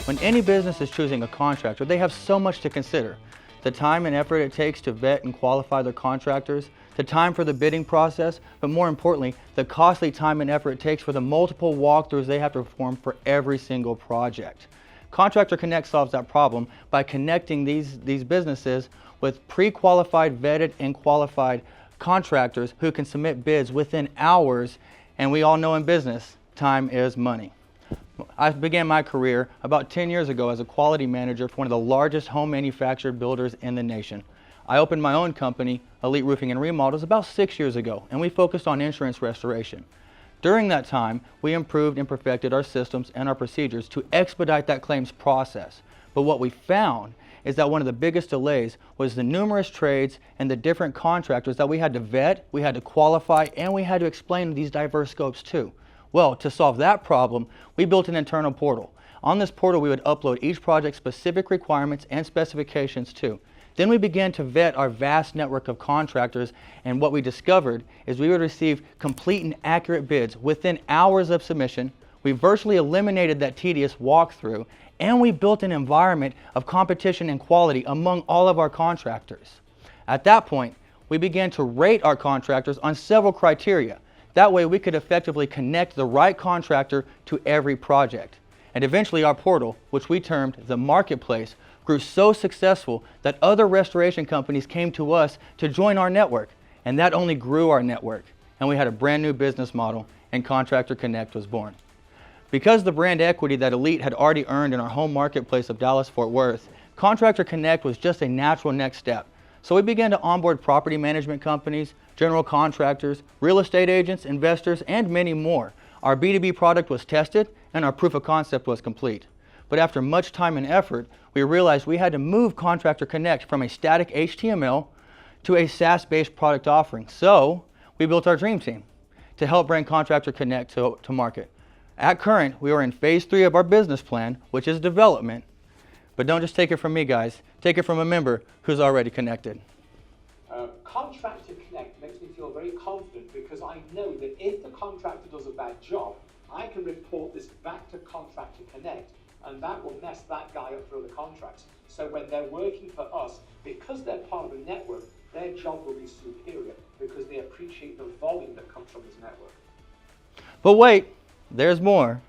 When any business is choosing a contractor, they have so much to consider. The time and effort it takes to vet and qualify their contractors, the time for the bidding process, but more importantly, the costly time and effort it takes for the multiple walkthroughs they have to perform for every single project. Contractor Connect solves that problem by connecting these businesses with pre-qualified, vetted, and qualified contractors who can submit bids within hours, and we all know in business, time is money. I began my career about 10 years ago as a quality manager for one of the largest home manufactured builders in the nation. I opened my own company, Elite Roofing and Remodels, about 6 years ago, and we focused on insurance restoration. During that time, we improved and perfected our systems and our procedures to expedite that claims process. But what we found is that one of the biggest delays was the numerous trades and the different contractors that we had to vet, we had to qualify, and we had to explain these diverse scopes too. Well, to solve that problem, we built an internal portal. On this portal, we would upload each project's specific requirements and specifications too. Then we began to vet our vast network of contractors, and what we discovered is we would receive complete and accurate bids within hours of submission. We virtually eliminated that tedious walkthrough, and we built an environment of competition and quality among all of our contractors. At that point, we began to rate our contractors on several criteria. That way we could effectively connect the right contractor to every project. And eventually our portal, which we termed the marketplace, grew so successful that other restoration companies came to us to join our network. And that only grew our network. And we had a brand new business model, and Contractor Connect was born. Because the brand equity that Elite had already earned in our home marketplace of Dallas-Fort Worth, Contractor Connect was just a natural next step. So we began to onboard property management companies, general contractors, real estate agents, investors, and many more. Our B2B product was tested and our proof of concept was complete. But after much time and effort, we realized we had to move Contractor Connect from a static HTML to a SaaS-based product offering. So we built our dream team to help bring Contractor Connect to market. At current, we are in phase 3 of our business plan, which is development. But don't just take it from me, guys. Take it from a member who's already connected. Contractor Connect makes me feel very confident because I know that if the contractor does a bad job, I can report this back to Contractor Connect, and that will mess that guy up for other contracts. So when they're working for us, because they're part of a network, their job will be superior because they appreciate the volume that comes from this network. But wait, there's more.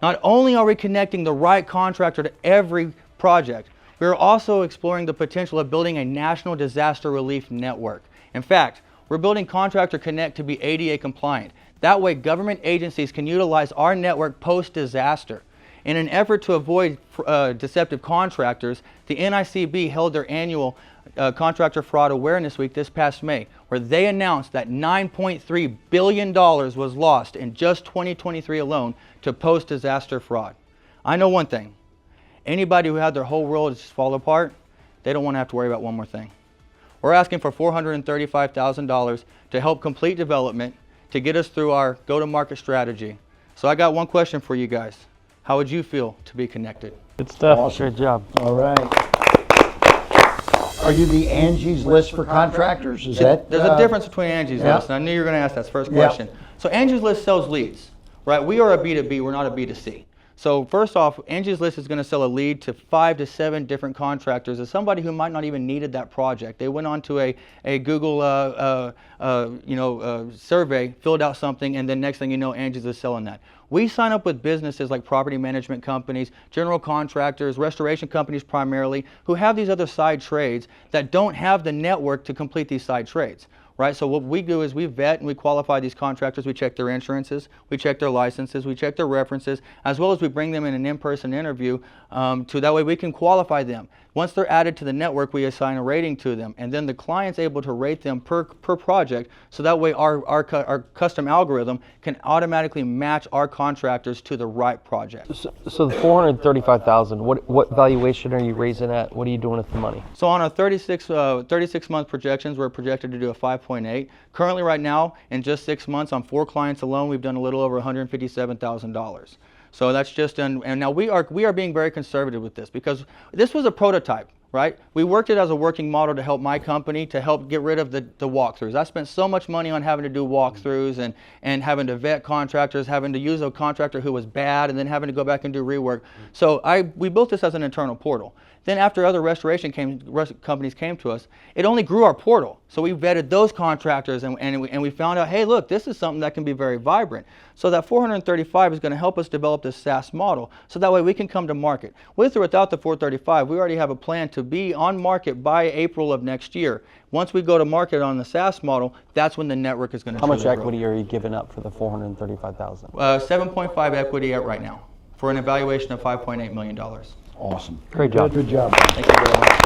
Not only are we connecting the right contractor to every project, we are also exploring the potential of building a national disaster relief network. In fact, we're building Contractor Connect to be ADA compliant. That way government agencies can utilize our network post-disaster. In an effort to avoid deceptive contractors, the NICB held their annual Contractor Fraud Awareness Week this past May, where they announced that $9.3 billion was lost in just 2023 alone to post-disaster fraud. I know one thing. Anybody who had their whole world just fall apart, they don't want to have to worry about one more thing. We're asking for $435,000 to help complete development to get us through our go-to-market strategy. So I got one question for you guys. How would you feel to be connected? Good stuff. Awesome. Great job. All right. Are you the Angie's List for contractors? Is that? There's a difference between Angie's List, and I knew you were going to ask that first question. So Angie's List sells leads, right? We are a B2B, we're not a B2C. So first off, Angie's List is going to sell a lead to 5 to 7 different contractors as somebody who might not even needed that project. They went on to a Google survey, filled out something, and then next thing you know, Angie's is selling that. We sign up with businesses like property management companies, general contractors, restoration companies primarily, who have these other side trades that don't have the network to complete these side trades. Right? So what we do is we vet and we qualify these contractors, we check their insurances, we check their licenses, we check their references, as well as we bring them in an in-person interview that way we can qualify them. Once they're added to the network, we assign a rating to them, and then the client's able to rate them per project, so that way our custom algorithm can automatically match our contractors to the right project. So the $435,000, what valuation are you raising at? What are you doing with the money? So on our 36-month projections, we're projected to do a 5.8. Currently right now, in just 6 months, on 4 clients alone, we've done a little over $157,000. So that's just, and now we are being very conservative with this because this was a prototype. right? We worked it as a working model to help my company to help get rid of the walkthroughs. I spent so much money on having to do walkthroughs and having to vet contractors, having to use a contractor who was bad, and then having to go back and do rework. So we built this as an internal portal. Then after other restoration companies came to us, it only grew our portal. So we vetted those contractors and we found out, hey, look, this is something that can be very vibrant. So that 435 is going to help us develop this SaaS model so that way we can come to market. With or without the 435, we already have a plan to be on market by April of next year. Once we go to market on the SaaS model, that's when the network is going to How much grow. equity are you giving up for the 435,000? 7.5 equity at right now for an evaluation of $5.8 million. Awesome. Great job. Good job. Thank you very much.